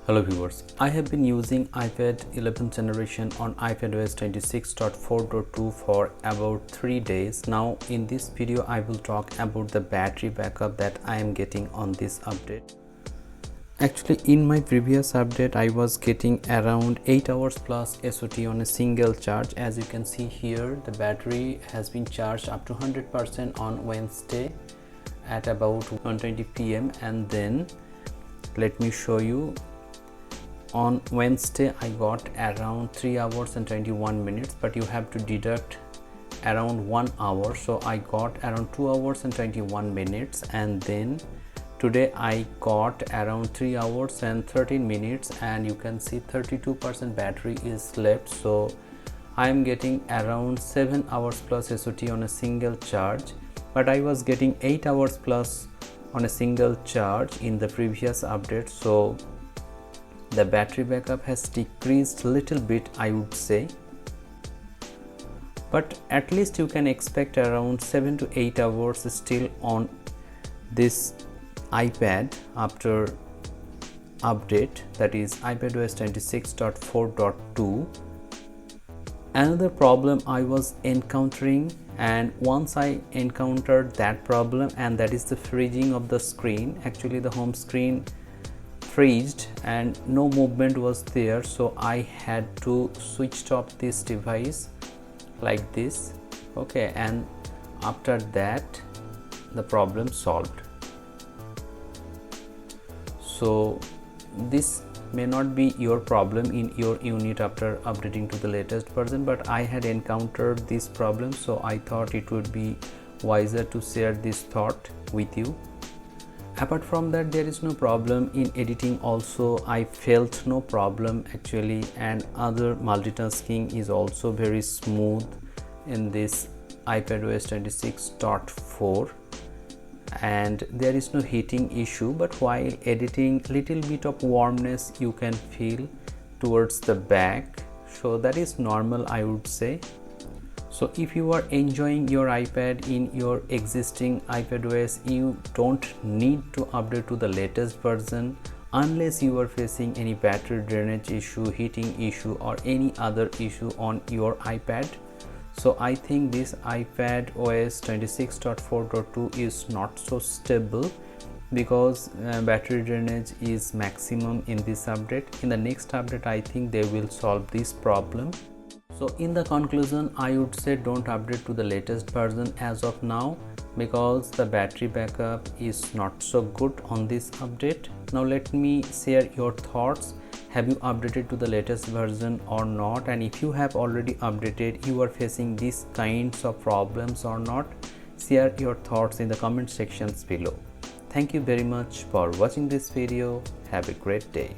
Hello viewers, I have been using iPad 11th generation on iPadOS 26.4.2 for about 3 days. Now in this video I will talk about the battery backup that I am getting on this update. Actually in my previous update I was getting around 8 hours plus SOT on a single charge. As you can see here, the battery has been charged up to 100% on Wednesday at about 1:20 p.m. and then let me show you. On Wednesday I got around 3 hours and 21 minutes, but you have to deduct around 1 hour, so I got around 2 hours and 21 minutes, and then today I got around 3 hours and 13 minutes, and you can see 32% battery is left. So I am getting around 7 hours plus SOT on a single charge, but I was getting 8 hours plus on a single charge in the previous update. So the battery backup has decreased a little bit, I would say, but at least you can expect around 7 to 8 hours still on this iPad after update, that is iPadOS 26.4.2. Another problem I was encountering, and once I encountered that problem, and that is the freezing of the screen. Actually the home screen freezed and no movement was there, so I had to switch off this device like this, okay, and after that the problem solved. So this may not be your problem in your unit after updating to the latest version, but I had encountered this problem, so I thought it would be wiser to share this thought with you. Apart from that, there is no problem in editing also. I felt no problem actually, and other multitasking is also very smooth in this iPadOS 26.4, and there is no heating issue, but while editing little bit of warmness you can feel towards the back, so that is normal, I would say. So if you are enjoying your iPad in your existing iPadOS, you don't need to update to the latest version unless you are facing any battery drainage issue, heating issue, or any other issue on your iPad. So I think this iPadOS 26.4.2 is not so stable because battery drainage is maximum in this update. In the next update I think they will solve this problem. So in the conclusion, I would say don't update to the latest version as of now because the battery backup is not so good on this update. Now let me share your thoughts. Have you updated to the latest version or not? And if you have already updated, you are facing these kinds of problems or not? Share your thoughts in the comment sections below. Thank you very much for watching this video. Have a great day.